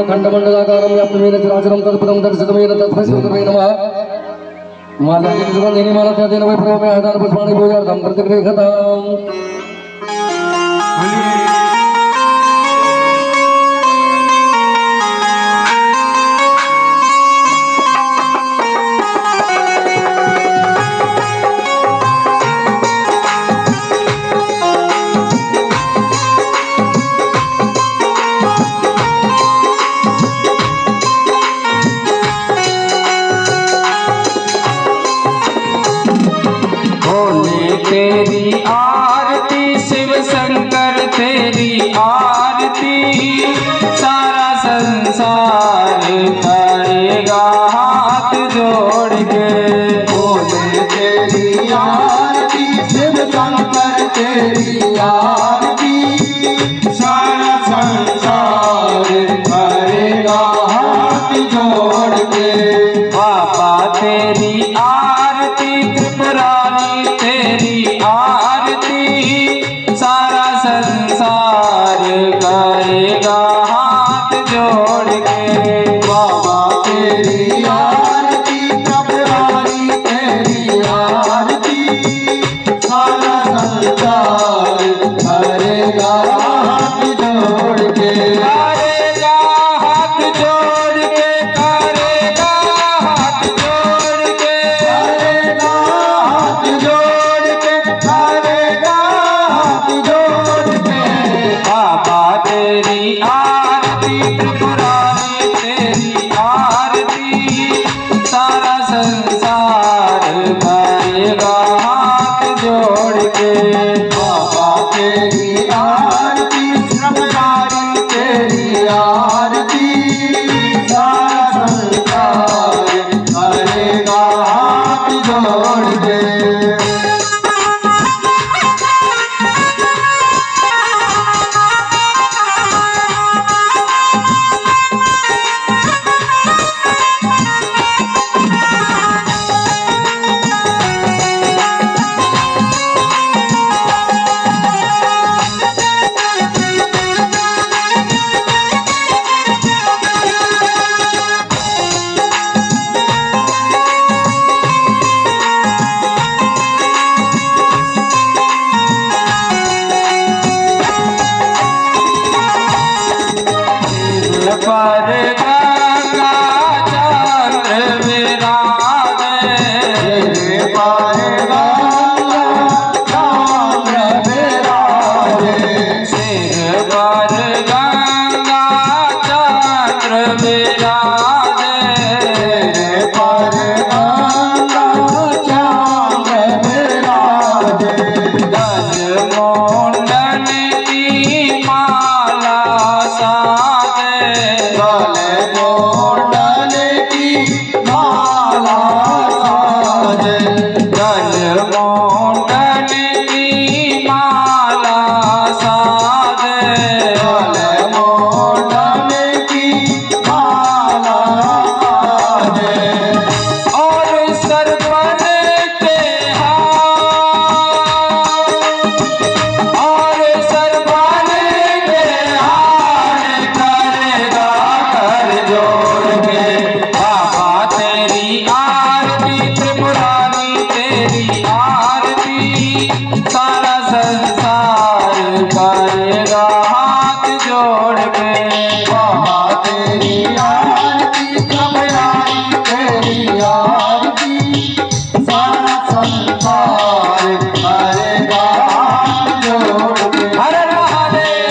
खंडमंडलाकारं व्याप्तमेन चराचरं तत्पदं दर्शितमेन तस्मै श्रीगुरवे नमः। माझा सुगंधिनी मला त्या देन वै प्रभु आधार पुष्पाणि पूजार्थं प्रतिगृहताम्। तेरी आरती शिव शंकर तेरी आरती सारा संसार करेगा हाथ जोड़ के। बोले तेरी आरती शिव शंकर तेरी आरती सारा संसार करेगा हाथ जोड़ के। बाबा तेरी आरती त्रिपुरारी तेरी आरती सारा संसार करेगा हाथ जोड़ के। बाबा तेरी आरती त्रिपुरारी तेरी आरती सारा संसार करेगा हाथ जोड़ के। करेगा हाथ जोड़ के करेगा हाथ जोड़ के करेगा हाथ जोड़ के करेगा हाथ जोड़ के। बाबा तेरी आरती त्रिपुरारी तेरी आरती सारा संसार करेगा हाथ जोड़ के। बाबा तेरी आरती त्रिपुरारी तेरी आरती सारा संसार करेगा हाथ जोड़ के। पर गंगा चंद्र विराजे पर गंगा चंद्र विराजे सिर पर गंगा चंद्र विराजे पर गंगा चंद्र विराजे गज मोंडन की माला साजे गले मोंडन की माला साजे गज मोंडन की माला साजे गले मोंडन की माला साजे और सरपन के हाथ और सरपन के हाथ करेगा कर जोड़ के। बाबा तेरी आरती त्रिपुरारी तेरी आरती सारा संसार करेगा हाथ जोड़ के। बाबा तेरी आरती त्रिपुरारी तेरी आरती सारा संसार करेगा हाथ जोड़ के। हर महादेव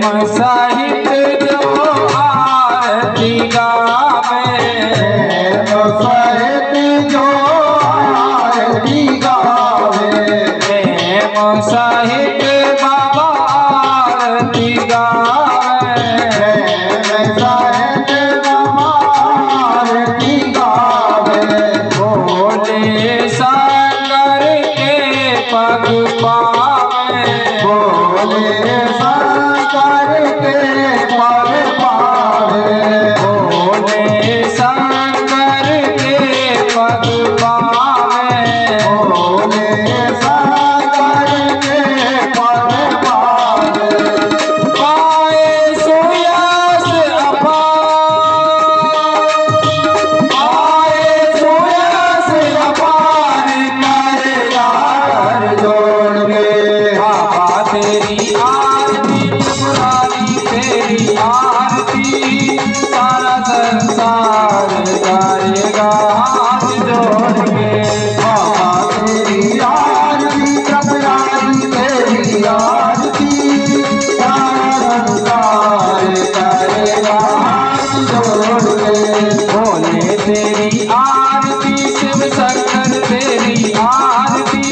सहित जो आरती गावे सहित जो आरती गावे प्रेम सहित बाबा आरती गावे सहित बाबा आरती गावे भोले शंकर के पग पावे भोले शंकर के पग पावे भोले शंकर के पग पावे भोले शंकर के पग पावे पाए सुयस अपार पाए सुयस अपार करेगा कर जोड़ के बाबा तेरी आरती पुरानी तेरी आरती सारा संसार करेगा हाथ जोड़ के बाबा तेरी आरती कपरानी तेरी आरती सारा संसार करेगा हाथ जोड़ के भोले तेरी आरती शिव शंकर तेरी आरती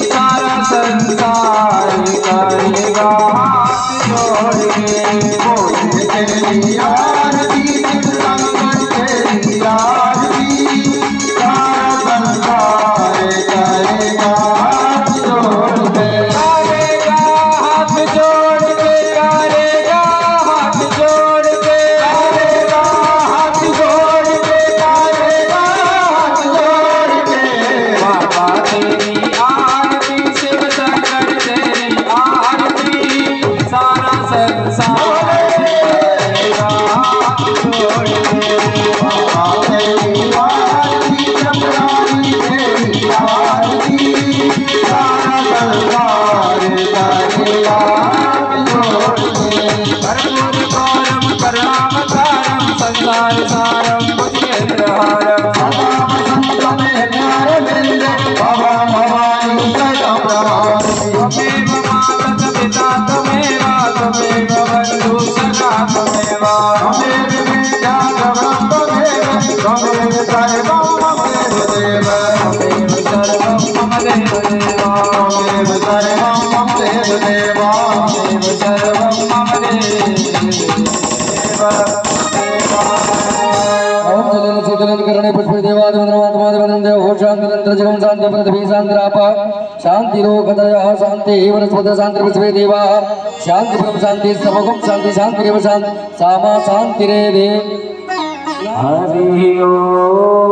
सारा संसार करेगा हाथ जोड़ के भोले तेरी आरती शंकर तेरी आरती सारा संसार करेगा हाथ जोड़ के करेगा हाथ जोड़ के करेगा हाथ जोड़ के करेगा हाथ जोड़ के करेगा हाथ जोड़ के बाबा तेरी आरती शिव शंकर तेरी आरती सारा संसार करेगा हाथ जोड़ के बाबा तेरी आरती कपरानी तेरी आरती सारा संसार करेगा हाथ जोड़ के कर्पूर गौरम करुणावतारम संसार सारम बुद्धिन्द्रहारम सदा वसंत में प्यार मिले बाबा भवानी सदा प्रभाती त्वमेव माता च पिता त्वमेव त्वमेव बन्धु सखा त्वमेव त्वमेव विद्या त्वमेव त्वमेव सर्वं मम देव त्वमेव सर्वं मम देवदेव त्वमेव सर्वं मम देव त्वमेव सर्वं मम ओम जलन शीतलन करणे पुष्पे देवादिवन्द्रमात्मादिवन्द्रं देव हो शान्तिरन्त्र जगं शान्ति पृथ्वी शान्तिराप शान्ति रोगदयः शान्ति वनस्पतयः शान्ति पुष्पे देवा शान्ति ब्रह्म शान्ति सर्वगुण शान्ति शान्तिरेव शान्ति सामा शान्तिरेधे हरि ओम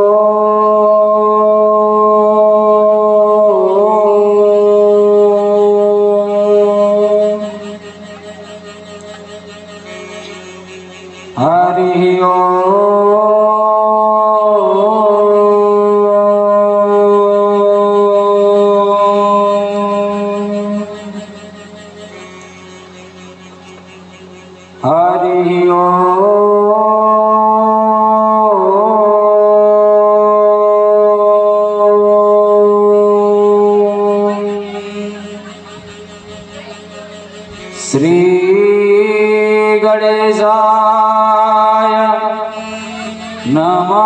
हरि ओम हरि ओम श्री गणेशाय नमः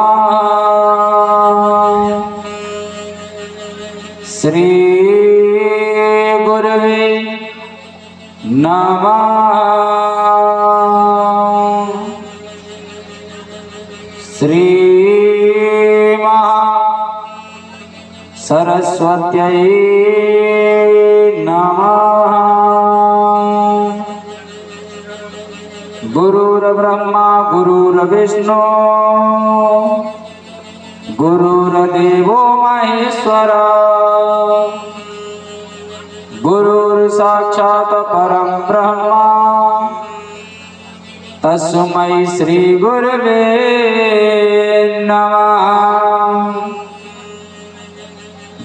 श्री गुरवे नमः श्री महा सरस्वत्यै नमः गुरुर्ब्रह्मा गुरुर्विष्णु गुरुर्देवो महेश्वर गुरुर्साक्षात् परं ब्रह्म तस्मै श्री गुरवे नमः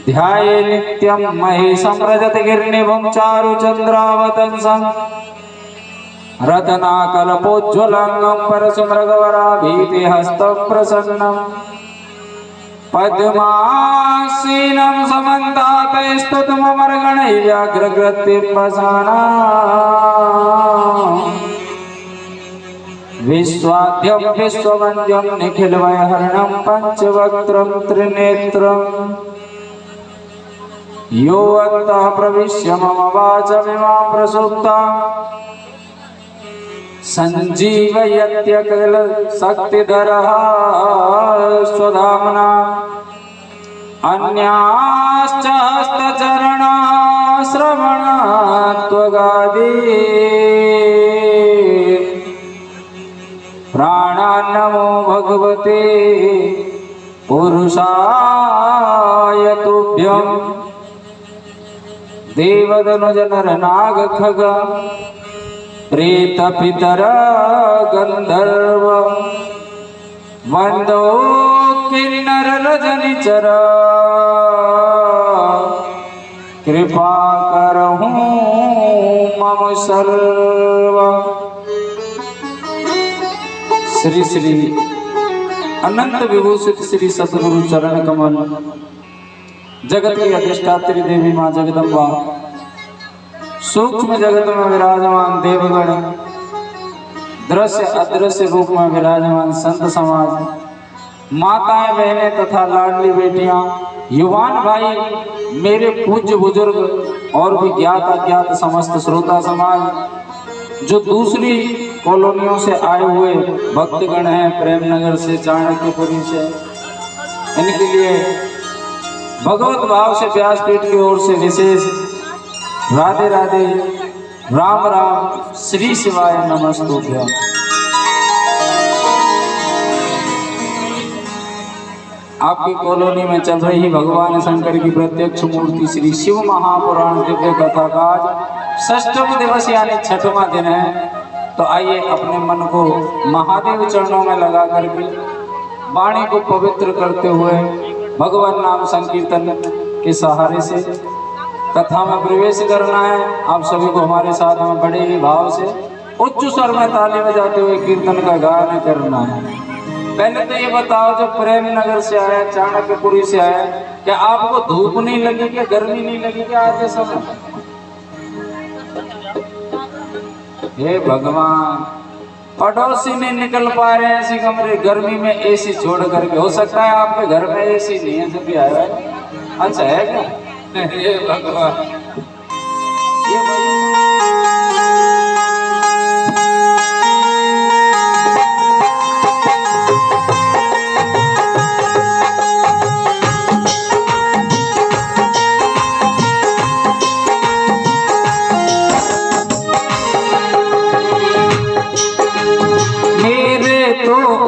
ध्याये नित्यं महेशं रजतगिरिनिभं चारुचन्द्रावतंसं रत्नाकल्पोज्ज्वलंगं परशुमृगवराभीतिहस्तं प्रसन्नं पद्मासीनं समन्तातस्तुतमर्गणैः व्याघ्रकृतिपसाना विश्वाद्यं विश्ववन्द्यं निखिलवैहरणं पञ्चवक्त्रं त्रिनेत्रम् यो अन्तः प्रविश्य मम वाचमिमां प्रसुप्ताम् सञ्जीवयत्यखिल शक्तिधरः स्वधाम्ना अन्याश्च हस्तचरणाश्रवणात्वगादि प्राणान्नमो भगवते पुरुषाय तुभ्यं देवदनुजनरनागखग प्रेत पितर गंधर्व वंदो किन्नर रजनिचर कृपा करहूं मम सर्व। श्री श्री अनंत विभूषित श्री सतगुरु चरण कमल जगत की अधिष्ठात्री देवी मां जगदम्बा सूक्ष्म जगत में विराजमान देवगण दृश्य अदृश्य रूप में विराजमान संत समाज माताएं बहनें तथा लाडली बेटियां युवान भाई मेरे पूज्य बुजुर्ग और भी ज्ञात अज्ञात समस्त श्रोता समाज जो दूसरी कॉलोनियों से आए हुए भक्तगण हैं प्रेमनगर से चाणक्यपुरी से इनके लिए भगवत भाव से व्यासपीठ की ओर से विशेष राधे राधे राम राम श्री शिवाय नमस्तुभ्यं। आपकी कॉलोनी में चल रही भगवान शंकर की प्रत्यक्ष मूर्ति श्री शिव महापुराण दिव्य कथा का आज 6वां दिवस यानी 6वां दिन है। तो आइए अपने मन को महादेव चरणों में लगा करके वाणी को पवित्र करते हुए भगवान नाम संकीर्तन के सहारे से कथा में प्रवेश करना है। आप सभी को हमारे साथ में बड़े ही भाव से उच्च स्वर में ताली बजाते हुए कीर्तन का गायन करना है। पहले तो ये बताओ जो प्रेम नगर से आया चाणक्यपुरी से आया क्या आपको धूप नहीं लगी क्या गर्मी नहीं लगी क्या आज समय? हे भगवान पड़ोसी नहीं निकल पा रहे हैं ऐसी कमरे गर्मी में एसी छोड़ करके। हो सकता है आपके घर में एसी नहीं है जब भी आया है। अच्छा है क्या? हे भगवान ये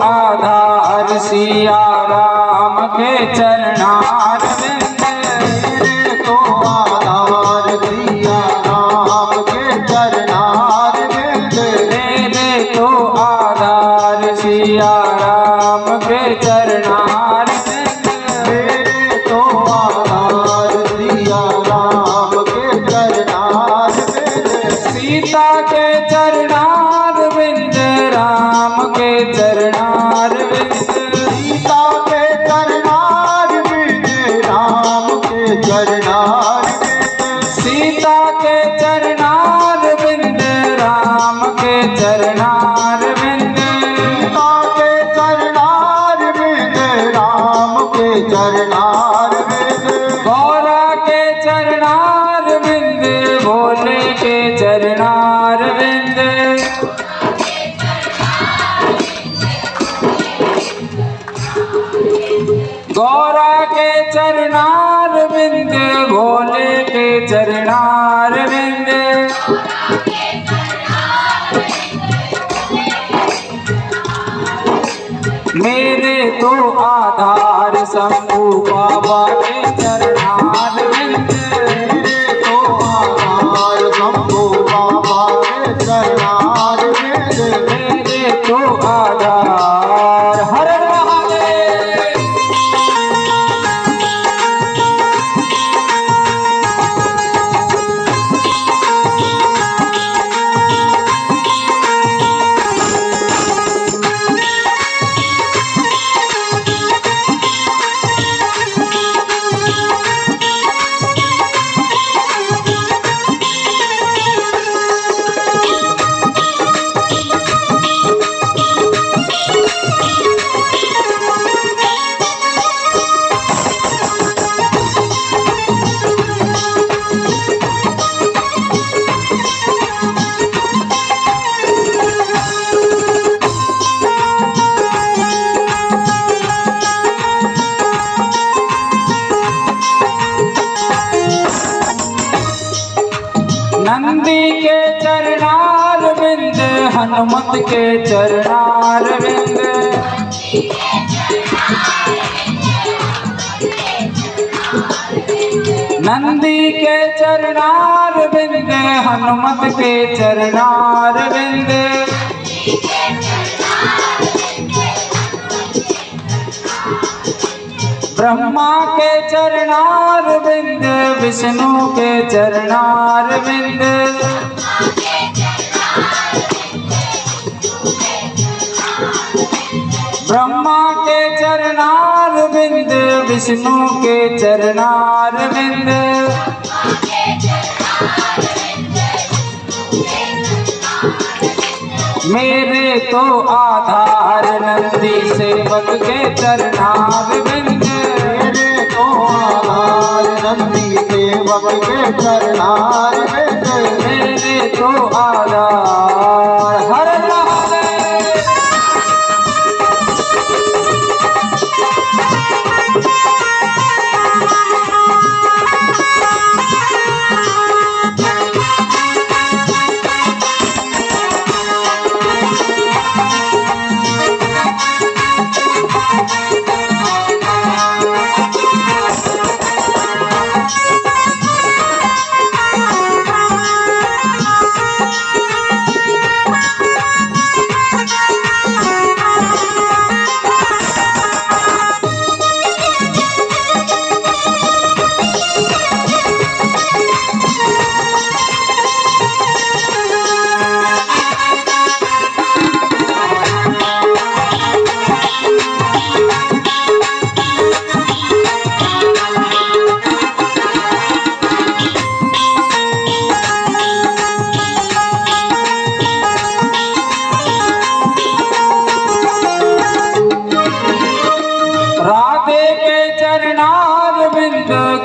आधार सिया राम के चरणार मेरे तो आधार सिया राम के चरणार मेरे तो आधार सिया राम के चरणार मेरे तो आधार सिया राम के चरणार सीता के चरणार बिंद राम के चरणार सीता के चरणार बिंद राम के चरणार सीता के चरणार बिंद राम के चरणार बिंद सीता के चरणार बिंद राम के चरणार गौरा के चरणार बिंद भोले के चरणार बिंद गौरा के चरणार बिंद भोले के चरणार बिंद मेरे तो आधार शंभू बाबा के चरणार बिंद मेरे तो आधार शंभू बाबा के चरणार मेरे तो आधार हर महादेव। चरणार बिंद हनुमत के चरणार बिंद नंदी के चरणार बिंद हनुमत के चरणार बिंद ब्रह्मा के चरणार बिंद विष्णु के चरणार बिंद ब्रह्मा के चरणार बिंद विष्णु के चरणार बिंद मेरे तो आधार नंदी सेवक के चरणार बिंद मेरे तो आधार नंदी सेवक के चरणार बिंद मेरे तो आधार हर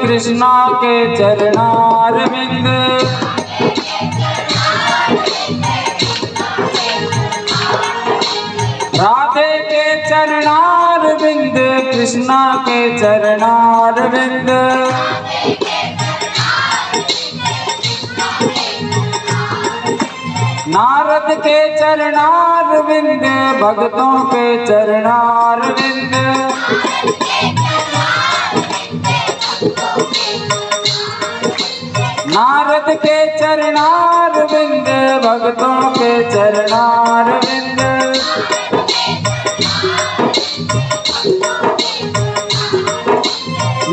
कृष्णा के चरणार बिंद राधे के चरणार बिंद कृष्णा के चरणार बिंद नारद के चरणार बिंद भक्तों के चरणार बिंद नारद के चरणार बिंद भक्तों के चरणार बिंद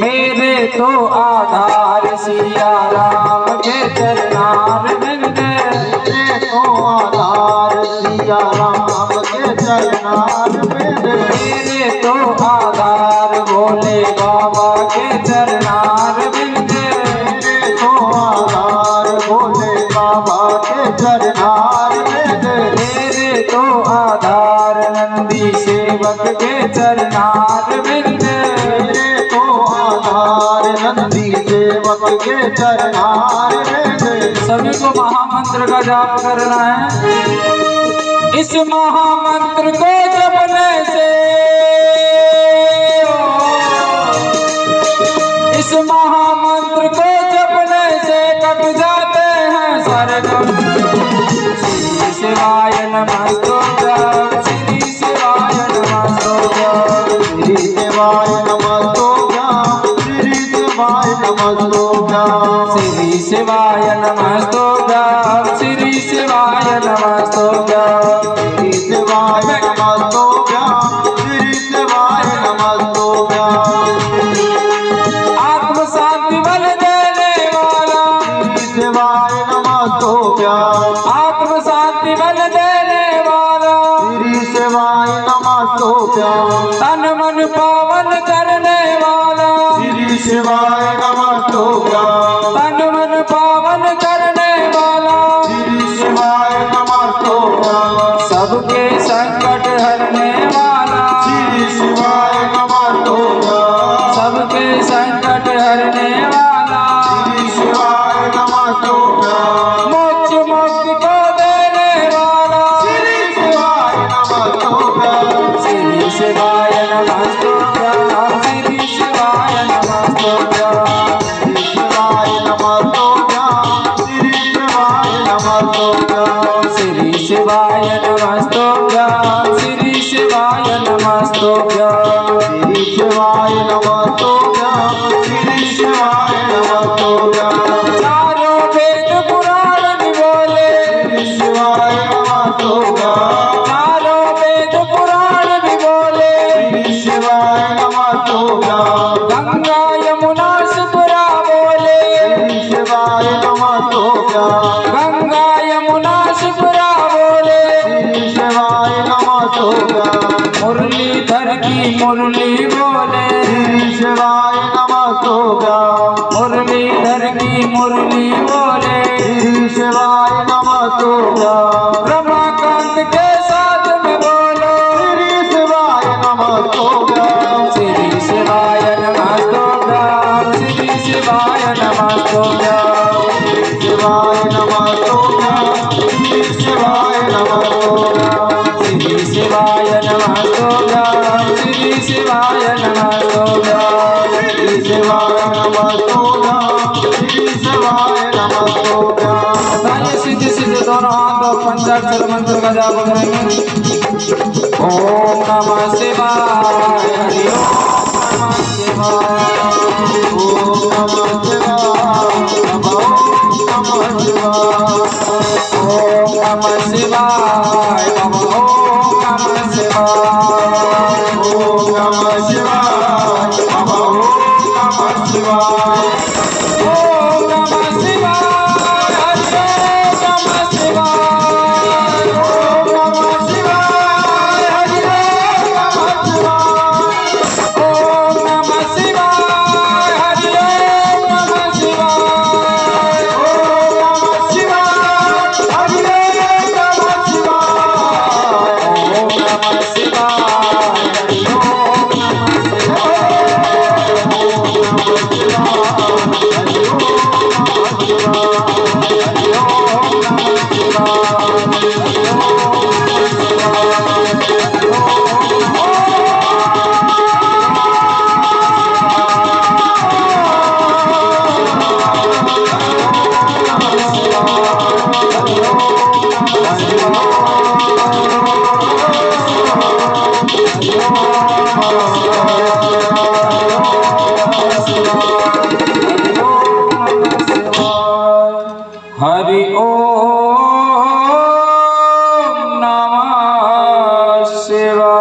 मेरे तो आधार सिया राम के चरणार बिंद मेरे तो आधार सिया राम के चरणार बिंद मेरे तो आधार भोले बाबा के चरणार बिंद मेरे तो आधार भोले बाबा के चरणार बिंद मेरे तो आधार नंदी सेवक के चरणार बिंद मेरे तो आधार नंदी सेवक के चरणार बिंद सभी को महामंत्र का जाप करना है। इस महामंत्र को जपने से इस महामंत्र को जपने से कट जाते हैं सारे गम। श्री शिवाय नमस्तुभ्यं श्री शिवाय नमस्तुभ्यं श्री शिवाय नमस्तुभ्यं श्री शिवाय नमस्तुभ्यं श्री शिवाय नमस्तुभ्यं श्री शिवाय नमस्तुभ्यं श्री शिवाय नमस्तुभ्यं श्री शिवाय नमस्तुभ्यं आत्म शांति बल देने वाला श्री शिवाय नमस्तुभ्यं आत्म शांति बल देने वाला श्री शिवाय नमस्तुभ्यं तन मन पावन करने वाला श्री शिवाय नमस्तुभ्यं तन मन पावन करने वाला श्री शिवाय नमस्तुभ्यं सबके संकट हरने वाला श्री शिवाय नमस्तुभ्यं सबके संकट हरने वाला श्री शिवाय नमस्तुभ्यं मोक्ष मुक्ति को देने वाला श्री शिवाय नमस्तुभ्यं श्री शिवाय नमस्तुभ्यं श्री शिवाय नमस्तुभ्यं श्री शिवाय नमस्तुभ्यं श्री शिवाय नमस्तुभ्यं श्री शिवाय नमस्तुभ्यं श्री शिवाय नमस्तुभ्यं श्री शिवाय नमस्तुभ्यं चारों वेद पुराण बोले श्री शिवाय नमस्तुभ्यं चारों वेद पुराण भी बोले श्री शिवाय नमस्तुभ्यं गंगा यमुना शिप्रा बोले श्री शिवाय नमस्तुभ्यं गंगा यमुना शिप्रा बोले श्री शिवाय नमस्तुभ्यं मुरलीधर की मुरली बोले श्री शिवाय नमस्तुभ्यं मुरलीधर की मुरली बोले श्री शिवाय नमस्तुभ्यं रमाकांत के साथ में बोलो श्री शिवाय नमस्तुभ्यं श्री शिवाय नमस्तुभ्यं श्री शिवाय नमस्तुभ्यं शिवाय नमस्तुभ्यं श्री शिवाय नमस्तुभ्यं श्री शिवाय नमस्तुभ्यं श्री शिवाय नमस्तुभ्यं श्री शिवाय नमस्तुभ्यं श्री शिवाय नमस्तुभ्यं बताइए सीधे सीधे दोनों हाथ और पंचाक्षर मंत्र का जाप करेंगे। ओम नमः शिवाय हरि ओम नमः शिवाय ओम नमः शिवाय नमः ओम नमः शिवाय नमः ओम नमः शिवाय ओम नमः शिवाय नमः ओम नमः शिवाय ओम नमः शिवाय हरि ओम नमः शिवाय ओम नमः शिवाय हरि ओम नमः शिवाय ओम नमः शिवाय हरि ओम नमः शिवाय ओम नमः शिवाय हरि ओम नमः हरि ओम नमः शिवाय।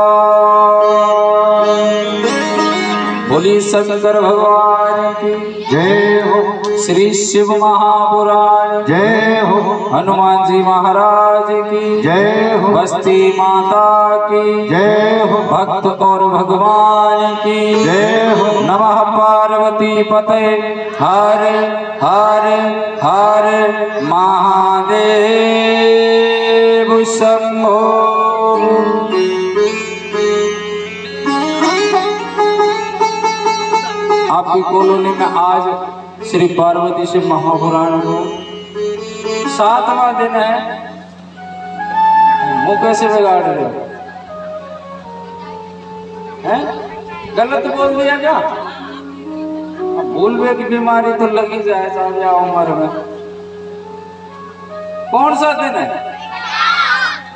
बोली शंकर भगवान की जय हो श्री शिव महापुराण जय हो हनुमान जी महाराज की जय हो बस्ती माता की जय हो भक्त और भगवान की जय हो नमः पार्वती पते हर हर हर महादेव शंभो। आपकी कॉलोनी में आज श्री पार्वती शिव महापुराण को 7वां दिन है। मुंह कैसे बिगाड़ रहे हो? हैं? गलत बोल दिया क्या? अब भूल गए की बीमारी तो लगी जाए साझा उम्र में। कौन सा दिन है?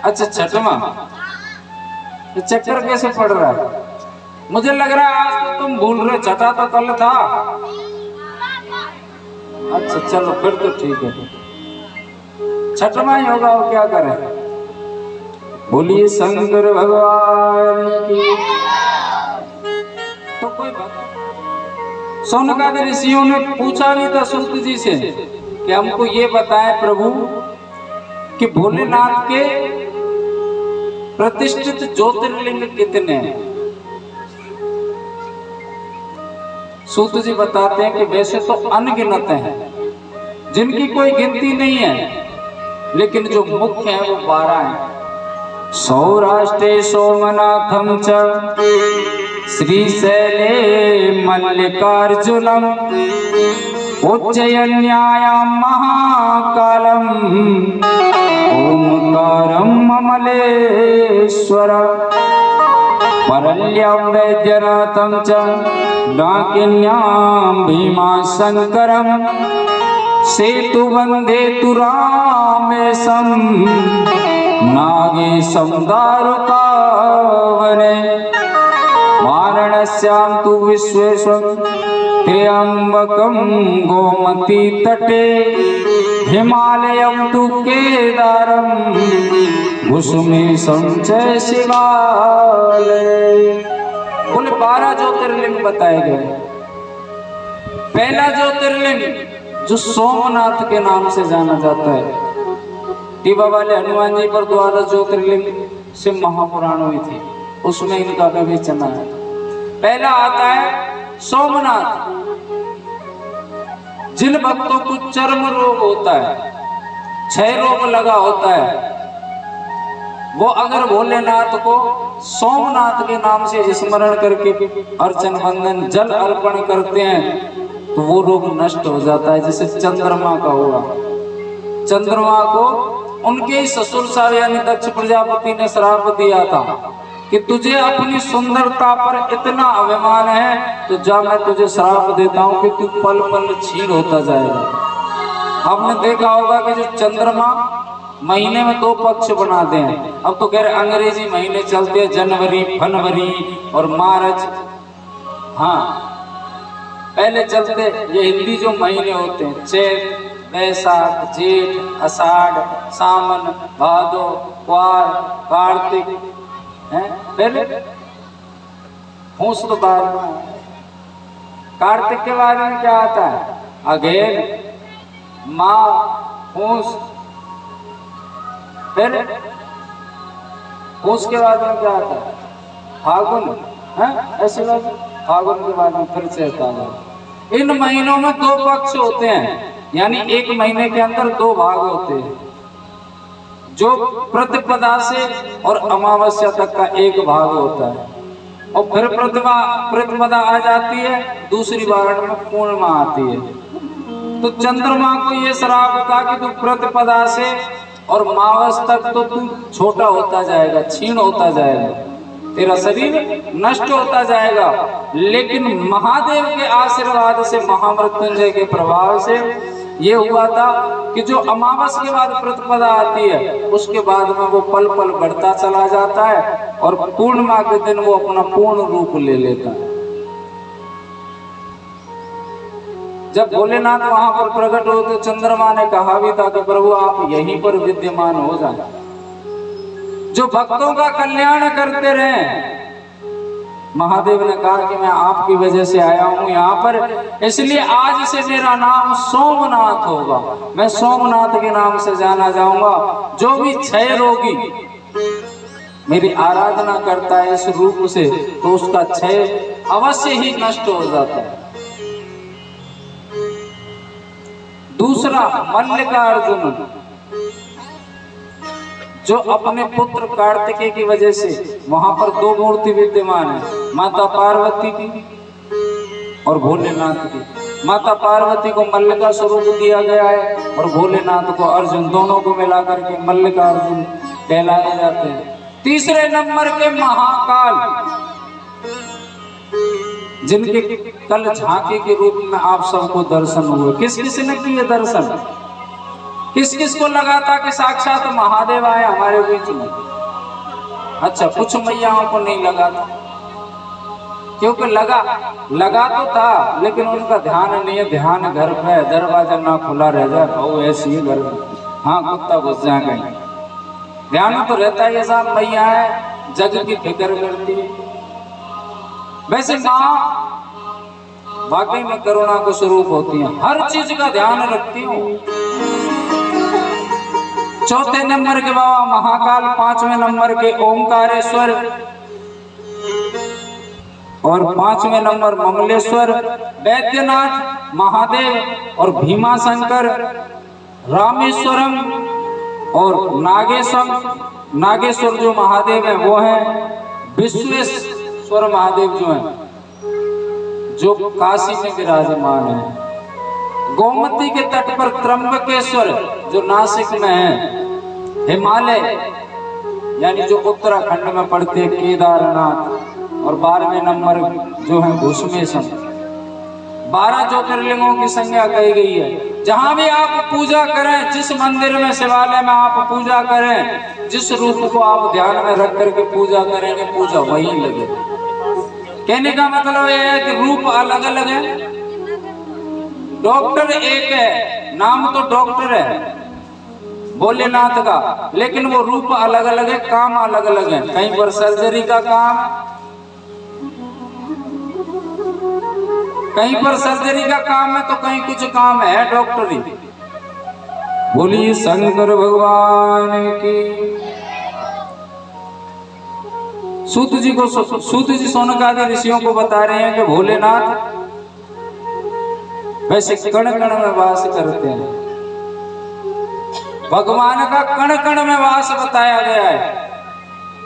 अच्छा छठवां। ये चक्कर कैसे पड़ रहा है? मुझे लग रहा है आज तो तुम भूल रहे, छठा तो कल था। अच्छा चलो फिर तो ठीक है, छठवां ही होगा और क्या करें। बोलिए शंकर भगवान की। तो कोई बात, सोनकादि ऋषियों ने पूछा भी था सूत जी से कि हमको ये बताएं प्रभु कि भोलेनाथ के प्रतिष्ठित ज्योतिर्लिंग कितने हैं। सूत जी बताते हैं कि वैसे तो अनगिनत हैं, जिनकी कोई गिनती नहीं है, लेकिन जो मुख्य है वो 12 हैं। सौराष्ट्रे सोमनाथम च श्रीशैले मल्लिकार्जुनम उज्जयन्यायां महाकालम ओमकारं ममलेश्वर परल्यं वैद्यनाथं च डाकिन्यां भीमाशंकरं सेतु बंधे तु रामेशम नागेशम दारुकावने वाराणस्यां तु विश्वेशम त्र्यंबकम गोमती तटे हिमालयम तु केदारम भुसुमेशम च शिवालय। कुल 12 ज्योतिर्लिंग बताए गए। पहला ज्योतिर्लिंग जो सोमनाथ के नाम से जाना जाता है। टीबा वाले हनुमान जी पर 12 ज्योतिर्लिंग से महापुराण हुई थी, उसमें इनका विवेचन है। पहला आता है सोमनाथ। जिन भक्तों को चर्म रोग होता है, क्षय रोग लगा होता है, वो अगर भोलेनाथ को सोमनाथ के नाम से स्मरण करके अर्चन वंदन जल अर्पण करते हैं तो वो रोग नष्ट हो जाता है। जैसे चंद्रमा का हुआ, चंद्रमा को उनके ससुर साहब यानी दक्ष प्रजापति ने श्राप दिया था कि तुझे अपनी सुंदरता पर इतना अभिमान है तो जा मैं तुझे श्राप देता हूं कि तू पल पल क्षीण होता जाएगा। आपने देखा होगा कि जो चंद्रमा महीने में 2 पक्ष बनाते हैं। अब तो खैर अंग्रेजी महीने चलते हैं, जनवरी, फरवरी और मार्च। हाँ, पहले चलते ये हिंदी जो महीने होते हैं, चैत, वैशाख, जेठ, आषाढ़, सावन, भादो, क्वार, कार्तिक, फिर पूस तो बाद में। कार्तिक के बाद में क्या आता है? अगेन, माघ, पूस, फिर पूस के बाद में क्या आता है? फागुन, ऐसे बात। फागुन के बाद में फिर चैत आता है। इन महीनों में 2 पक्ष होते हैं, यानी एक महीने के अंदर 2 भाग होते हैं। जो प्रतिपदा से और अमावस्या तक का एक भाग होता है, और फिर प्रतिपदा आ जाती है, दूसरी बार में पूर्णिमा आती है। तो चंद्रमा को ये श्राप था कि तू प्रतिपदा से और मावस तक तो तू छोटा होता जाएगा, क्षीण होता जाएगा, तेरा शरीर नष्ट होता जाएगा। लेकिन महादेव के आशीर्वाद से, महामृत्युंजय के प्रभाव से ये हुआ था कि जो अमावस के बाद प्रतिपदा आती है उसके बाद में वो पल पल बढ़ता चला जाता है और पूर्णिमा के दिन वो अपना पूर्ण रूप ले लेता है। जब भोलेनाथ वहां पर प्रकट हुए तो चंद्रमा ने कहा भी था कि प्रभु आप यहीं पर विद्यमान हो जाए, जो भक्तों का कल्याण करते रहे। महादेव ने कहा कि मैं आपकी वजह से आया हूं यहाँ पर, इसलिए आज से मेरा नाम सोमनाथ होगा। मैं सोमनाथ के नाम से जाना जाऊंगा। जो भी क्षय रोगी मेरी आराधना करता है इस रूप से तो उसका क्षय अवश्य ही नष्ट हो जाता है। दूसरा, मल्लिकार्जुन, जो अपने पुत्र कार्तिकेय की वजह से वहां पर 2 मूर्ति विद्यमान है, माता पार्वती की और भोलेनाथ की। माता पार्वती को मल्लिका स्वरूप दिया गया है और भोलेनाथ को अर्जुन, दोनों को मिलाकर के मल्लिकार्जुन कहलाए जाते हैं। तीसरे नंबर के महाकाल, जिनके कल झांकी के रूप में आप सबको दर्शन हुए। किस किस ने किए दर्शन? किस किस को लगा था कि साक्षात महादेव आए हमारे बीच में? अच्छा, कुछ मैयाओं को नहीं लगा था, क्योंकि लगा तो था लेकिन उनका ध्यान नहीं है। ध्यान घर पे, दरवाजा ना खुला रह जाए, वो ऐसी ही घर में, हाँ कुत्ता घुस जाए कहीं। ध्यान तो रहता है, ये साहब मैया है, जग की फिक्र करती है। वैसे माँ वाकई में करुणा को स्वरूप होती है, हर चीज का ध्यान रखती हूँ। चौथे नंबर के बाबा महाकाल, 5वें नंबर के ओंकारेश्वर और 5वें नंबर मंगलेश्वर, वैद्यनाथ, महादेव और भीमाशंकर, रामेश्वरम और नागेश्वर जो महादेव है वो है विश्वेश्वर महादेव जो है, जो काशी में विराजमान है। गोमती के तट पर त्र्यंबकेश्वर जो नासिक में है। हिमालय यानी जो उत्तराखंड में पड़ते केदारनाथ, और 12वें नंबर जो है भुसमेश्वर। 12 ज्योतिर्लिंगों की संज्ञा कही गई है। जहां भी आप पूजा करें, जिस मंदिर में शिवालय में आप पूजा करें, जिस रूप को आप ध्यान में रख करके पूजा करेंगे, पूजा वही लगे। कहने का मतलब यह है कि रूप अलग अलग है, डॉक्टर एक है, नाम तो डॉक्टर है भोलेनाथ का, लेकिन वो रूप अलग अलग है, काम अलग अलग है। कहीं पर सर्जरी का काम, कहीं पर सर्जरी का काम है, तो कहीं कुछ काम है डॉक्टरी। बोलिए शंकर भगवान की। सूत जी सोनकादि ऋषियों को बता रहे हैं कि भोलेनाथ वैसे कण कण में वास करते हैं। भगवान का कण कण में वास बताया गया है।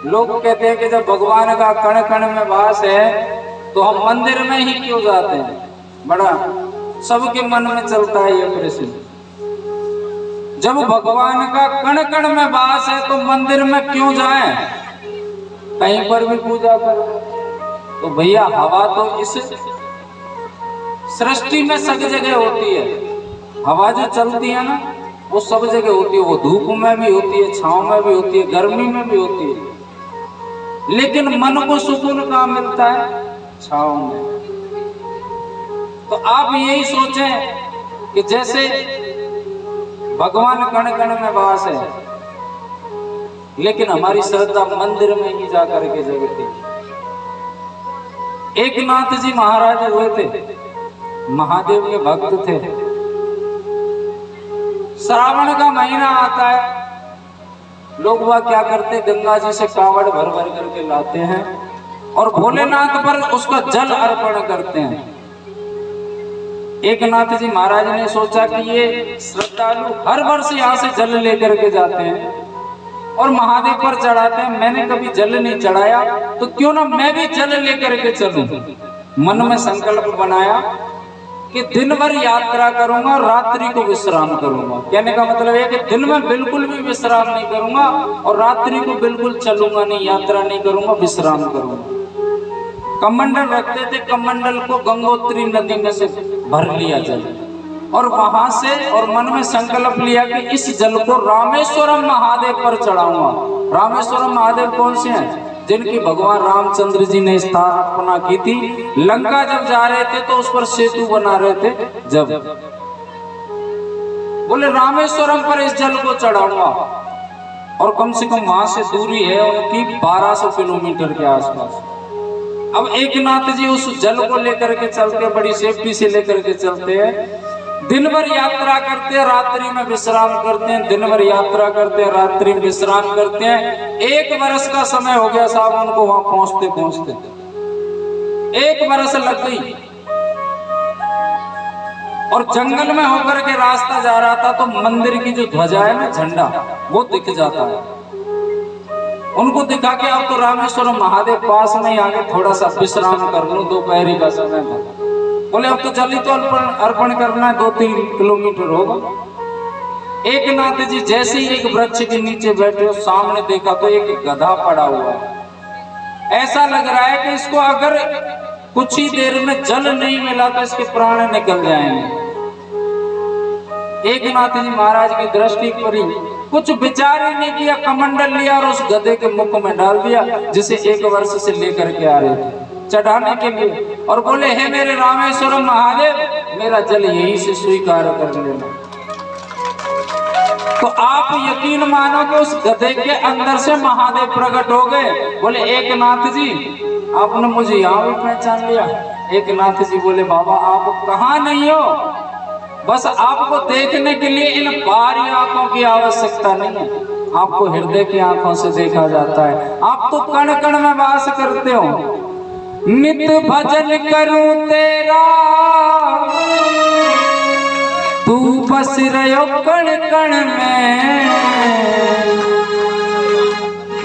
लोग कहते हैं कि जब भगवान का कण कण में वास है तो हम मंदिर में ही क्यों जाते हैं? बड़ा सबके मन में चलता है ये प्रश्न। जब भगवान का कण कण में वास है तो मंदिर में क्यों जाएं? कहीं पर भी पूजा करो। तो भैया हवा तो इस सृष्टि में सब जगह होती है। हवा जो चलती है ना, वो सब जगह होती है। वो धूप में भी होती है, छांव में भी होती है, गर्मी में भी होती है। लेकिन मन को सुकून कहाँ मिलता है? छांव में। तो आप यही सोचें कि जैसे भगवान कण कण में वास है, लेकिन हमारी श्रद्धा मंदिर में ही जाकर के जगती। एक नाथ जी महाराज हुए थे, महादेव के भक्त थे। श्रावण का महीना आता है, लोग वह क्या करते, गंगा जी से कावड़ भर भर करके लाते हैं और भोलेनाथ पर उसका जल अर्पण करते हैं। एक नाथ जी महाराज ने सोचा कि ये श्रद्धालु हर वर्ष यहाँ से जल लेकर के जाते हैं और महादेव पर चढ़ाते हैं, मैंने कभी जल नहीं चढ़ाया, तो क्यों ना मैं भी जल लेकर के चलूं। मन में संकल्प बनाया कि दिन भर यात्रा करूंगा और रात्रि को विश्राम करूंगा। कहने का मतलब है कि दिन में बिल्कुल भी विश्राम नहीं करूंगा और रात्रि को बिल्कुल चलूंगा नहीं, यात्रा नहीं करूंगा, विश्राम करूंगा। कमंडल रखते थे, कमंडल को गंगोत्री नदी में से भर लिया जल और वहां से, और मन में संकल्प लिया कि इस जल को रामेश्वरम महादेव पर चढ़ाऊंगा। रामेश्वरम महादेव कौन से हैं? जिनकी भगवान रामचंद्र जी ने स्थापना की थी। लंका जब जा रहे थे तो उस पर सेतु बना रहे थे, जब बोले रामेश्वरम पर इस जल को चढ़ाऊंगा। और कम से कम वहां से दूरी है उनकी 1200 किलोमीटर के आसपास। अब एक नाथ जी उस जल को लेकर के चलते, बड़ी सेफ्टी से लेकर के चलते हैं। दिन भर यात्रा करते हैं, रात्रि में विश्राम करते हैं, दिन भर यात्रा करते हैं, रात्रि में विश्राम करते हैं। 1 वर्ष का समय हो गया साहब उनको वहां पहुंचते पहुंचते। 1 वर्ष लग गई और जंगल में होकर के रास्ता जा रहा था तो मंदिर की जो ध्वजा है ना, झंडा, वो दिख जाता है। उनको दिखा के अब तो रामेश्वरम महादेव पास में आगे, थोड़ा सा विश्राम कर लूं, दोपहर का समय था। बोले अब तो जल्दी तो अर्पण करना है, 2-3 किलोमीटर होगा। एक नाथ जी जैसे ही एक वृक्ष के नीचे बैठे, सामने देखा तो एक गधा पड़ा हुआ है। ऐसा लग रहा है कि इसको अगर कुछ ही देर में जल नहीं मिला तो इसके प्राण निकल जाएंगे। एक नाथ जी महाराज की दृष्टि पड़ी, कुछ विचार ही नहीं किया, कमंडल लिया और उस गधे के मुख में डाल दिया, जिसे 1 वर्ष से लेकर के आ रहे थे चढ़ाने के लिए, और बोले हे मेरे रामेश्वरम महादेव, मेरा जल यहीं से स्वीकार कर लेना। तो आप यकीन मानो कि उस गधे के अंदर से महादेव प्रकट हो गए। बोले एक नाथ जी, आपने मुझे यहाँ भी पहचान लिया? एक नाथ जी बोले बाबा आप कहाँ नहीं हो, बस आपको देखने के लिए इन बाहरी आंखों की आवश्यकता नहीं है, आपको हृदय की आंखों से देखा जाता है। आप तो कण कण में वास करते हो। नित भजन करूं तेरा, तू बस रहो कण कण में,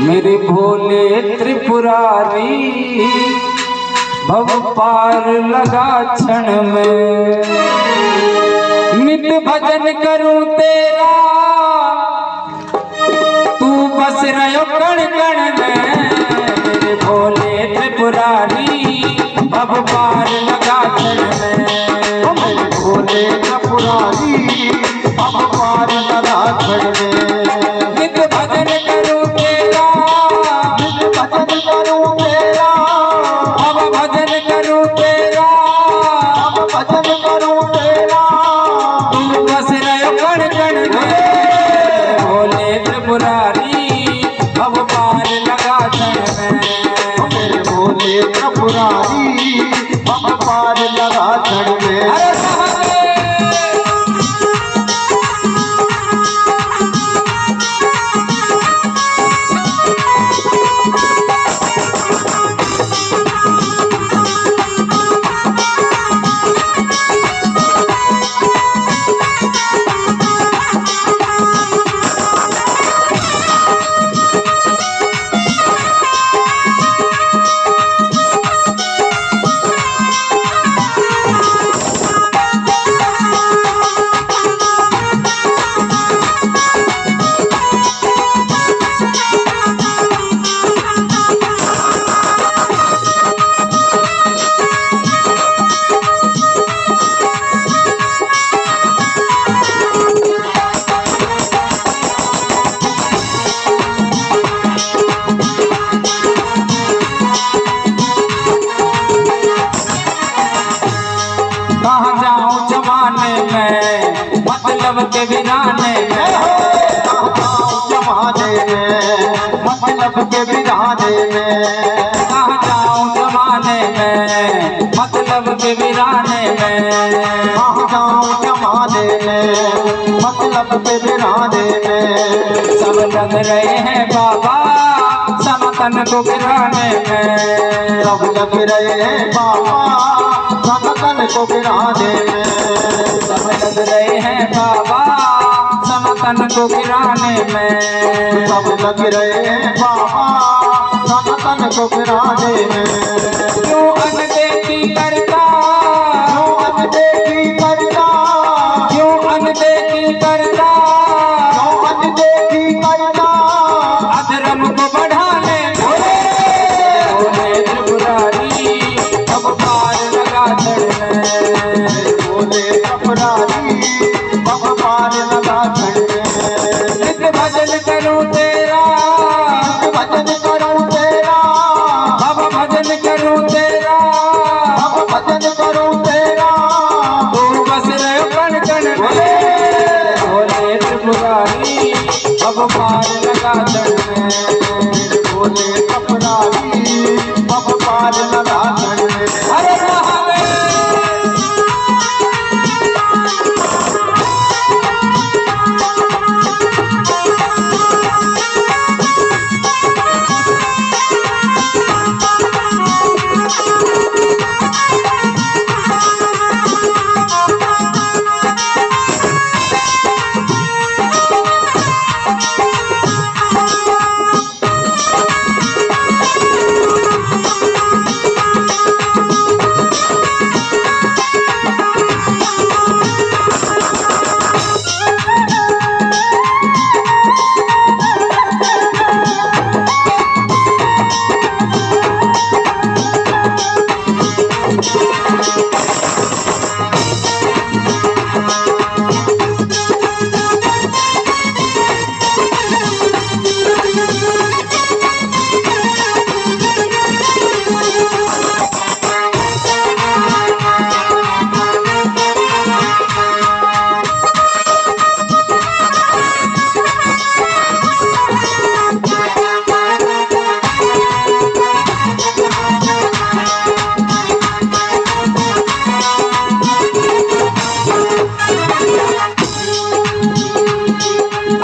मेरे भोले त्रिपुरारी, भव पार लगा क्षण में। नित भजन करूं तेरा, तू बस रहो कण कण में, मेरे भोले त्रिपुरारी, अब पार लगा क्षण में मेरे भोले त्रिपुरारी अब पार लगा क्षण में नित भजन करूं तेरा भजन करूं तेरा अब भजन करूं तेरा अब भजन करूं तेरा तू बस रहे कण कण में भोले त्रिपुरारी अब पार लगा क्षण में मेरे भोले त्रिपुरारी अब पार लगा क्षण में अरे महादेव कहाँ जाऊं जमाने में मतलब के वीराने में जमाने में मतलब के बिराने में कहाँ जाऊं जमाने में मतलब के वीराने में जाऊं जमाने में मतलब के बिराने में सब लग रहे हैं बाबा सनातन को गिराने में सब लग रहे हैं बाबा सनातन को गिराने में सब लग रहे हैं बाबा सनातन को गिराने में सब लग रहे हैं बाबा सनातन को गिराने में क्यों अनदेखी करता क्यों अनदेखी करता क्यों अनदेखी करता क्यों अनदेखी करता अधर्म को बढ़ाने भोले त्रिपुरारी अब पार लगा चढ़ने भोले त्रिपुरारी अब पार लगा चढ़ने नित भजन करूं तेरा भजन करूं तेरा अब भजन करूं तेरा अब भजन करूं तेरा तू बस रहे कण कण में भोले त्रिपुरारी अब पार लगा चढ़ने भोले त्रिपुरारी अब पार लगा चढ़ने अरे महादेव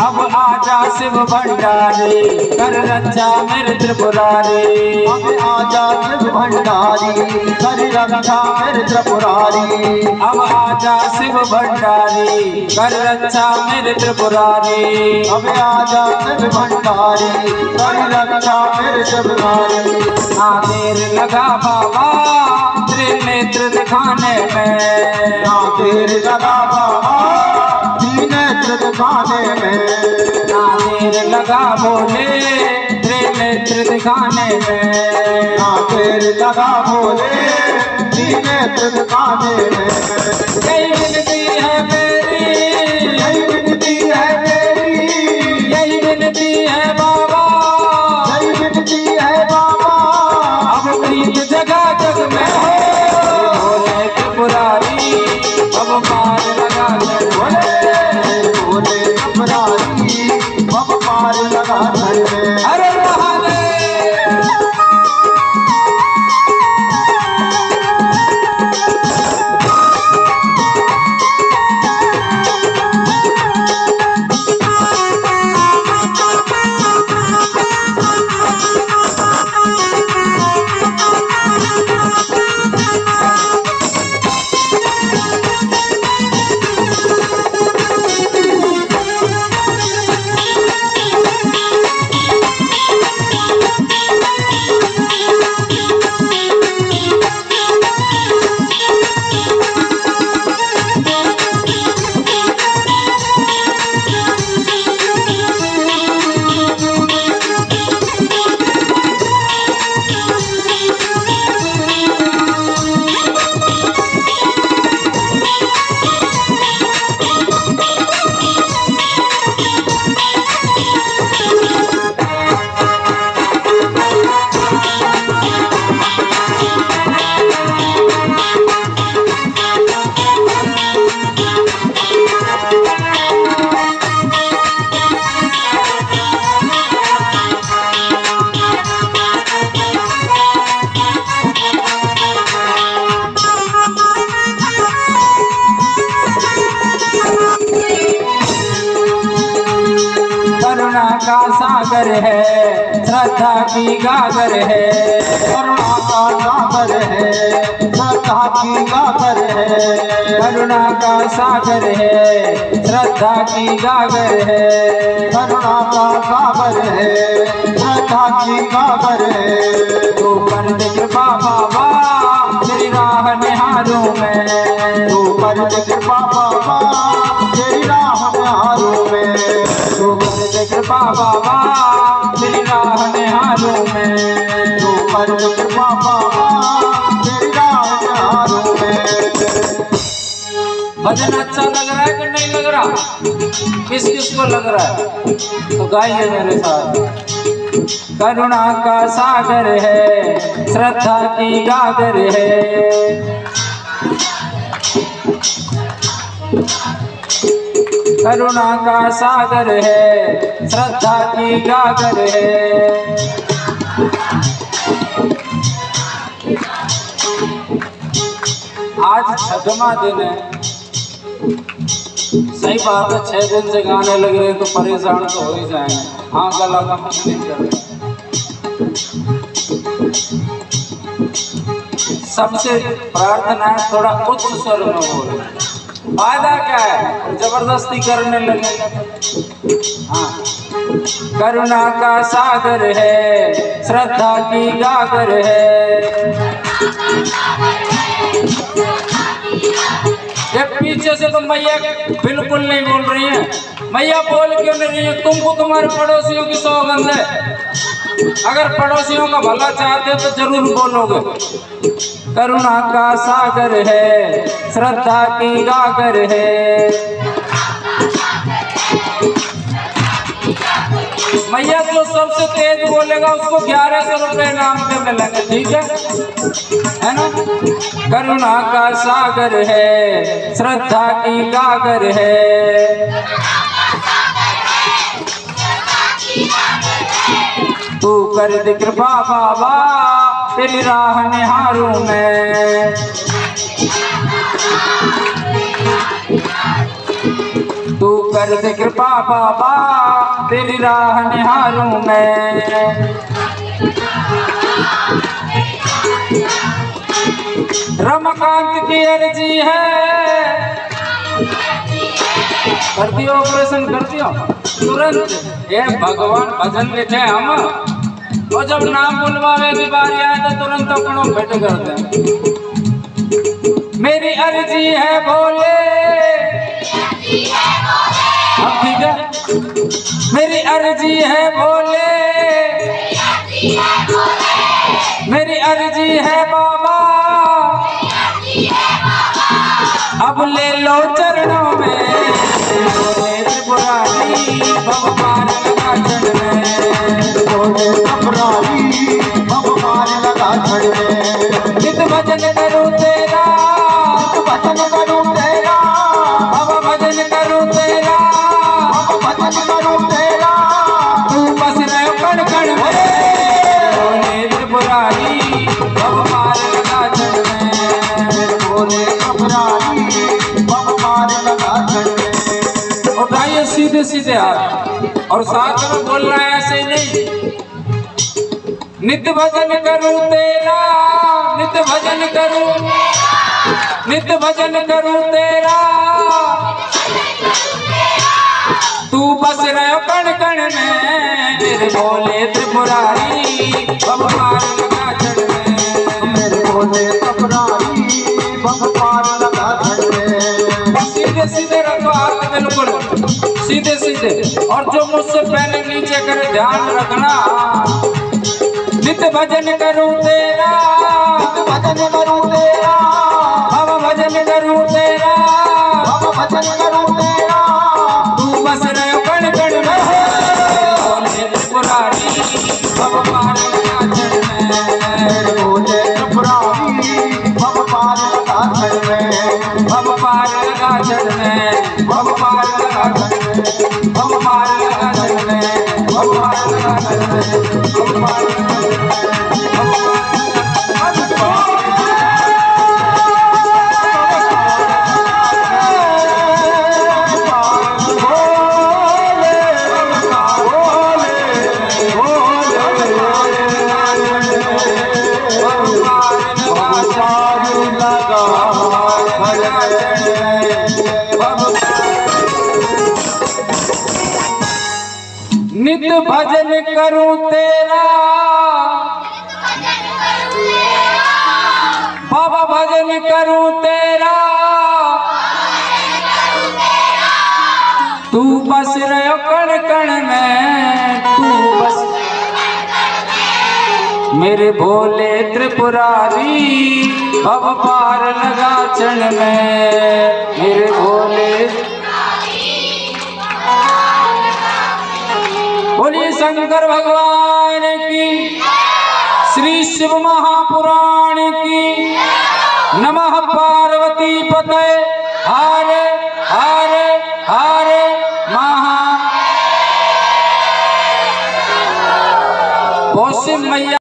अब आजा शिव भंडारी कर रक्षा मेरे त्रिपुरारी अब आजा शिव भंडारी कर रक्षा मेरे त्रिपुरारी अब आजा शिव भंडारी कर रक्षा मेरे त्रिपुरारी अब आजा शिव भंडारी कर रक्षा मेरे त्रिपुरारी ना देर लगा बाबा त्रिनेत्र दिखाने में ना देर लगा बाबा त्रिनेत्र दिखाने में ना देर लगा भोले नेत्र दिखाने में, ना देर लगा भोले जी नेत्र दिखाने में। यही विनती है मेरी, यही विनती है मेरी, यही विनती है बाबा, यही विनती है बाबा। अब प्रीत जगह जग में हो, भोले त्रिपुरारी अब पार लगा कर भोले भोले त्रिपुरारी अब पार लगा कर। अरे महादेव। का सागर है, श्रद्धा की गागर है, करुणा का सागर है, श्रद्धा की गागर है। करुणा का सागर है, श्रद्धा की गागर है, करुणा का सागर है, श्रद्धा की गागर है। तू कर दे कृपा बाबा, तेरी राह निहारूं मैं, तू कर दे कृपा बाबा, तेरी राह निहारूं मैं। तू कर दे कृपा बाबा, तेरी राह निहारूं मैं, तू कर दे कृपा बाबा, तेरी राह निहारूं मैं। भजन अच्छा लग रहा है कि नहीं लग रहा? किस किस को लग रहा है तो गाइए मेरे साथ। करुणा का सागर है, श्रद्धा की गागर है, करुणा का सागर है, श्रद्धा की गागर है। आज 6वां दिन है, सही बात है। 6 दिन से गाने लग रहे हैं तो परेशान तो हो ही जाएंगे। हाँ, गला का कुछ नहीं कर रहे। सबसे प्रार्थना है थोड़ा उच्च स्वर में बोले। फायदा क्या है, जबरदस्ती करने लगे। हाँ, करुणा का सागर है, श्रद्धा की गागर है। ये पीछे से तो मैया बिल्कुल नहीं बोल रही है। मैया बोल क्यों नहीं रही है? तुमको तुम्हारे पड़ोसियों की सौगंध है। अगर पड़ोसियों का भला चाहते तो जरूर बोलोगे। करुणा का सागर है, श्रद्धा की गागर है। मैया जो सबसे तेज बोलेगा उसको 1100 रुपये इनाम पे मिलेंगे, ठीक है ना? करुणा का सागर है, श्रद्धा की गागर है। तू कर दे कृपा बाबा, तेरी राह निहारूं मैं। तू कर दे कृपा बाबा, तेरी राह निहारूं मैं। रमाकांत की अर्जी है, कर दियो ऑपरेशन, कर दियो तुरंत। ये भगवान भजन लिखे हम, और जब नाम बुलवावे की बारी आए तो तुरंत अपनों भेंट कर दे। मेरी अर्जी है भोले, अब ठीक है। मेरी अर्जी है भोले, मेरी अर्जी है बाबा, अब ले लो चरणों में, बोले त्रिपुरारी भगवान लगा चढ़ में, बोले त्रिपुरारी भगवान लगा चढ़ में। नित भजन करूं तेरा, भजन करूं तेरा, बाबा भजन करूं तेरा, भजन करूं तेरा, तू बस रहे कण कण में, बोले त्रिपुरारी भगवान लगा चढ़ में, बोले त्रिपुरारी भगवान लगा चढ़ में। उठाइए सीधे सीधे हाथ और साथ में बोलना है, ऐसे नहीं। नित्य भजन करूं तेरा, नित्य भजन करूं, नित्य भजन करूं तेरा, तू बस रहो कण कण में, मेरे बोले त्रिपुरारी भगवान लगा चढ़ में, मेरे बोले त्रिपुरारी भगवान लगा चढ़ में। सीधे सीधे रखो हाथ, बिल्कुल सीधे सीधे, और जो मुझसे पहले नीचे करे ध्यान रखना। नित्य भजन करूं तेरा, भजन करूं तेरा, बाबा भजन करूं तेरा, भजन करूं तेरा, तू बस रहो कण कण में, बोले त्रिपुरारी भगवान लगा चढ़ में, मेरे बोले त्रिपुरारी भगवान लगा चढ़ में, भगवान लगा चढ़ में, भगवान लगा चढ़ में, भगवान लगा चढ़ में, भगवान लगा चढ़ में, भगवान नित्य भजन करूं तेरा, बाबा भजन करूं तेरा, तू बस रहो कण कण में, तू बस मेरे भोले त्रिपुरारी अब पार लगा चढ़ में, मेरे भोले। बोलिए शंकर भगवान की, श्री शिव महापुराण की, नमः पार्वती पते, हरे हरे हरे महा। बहुत सी मैया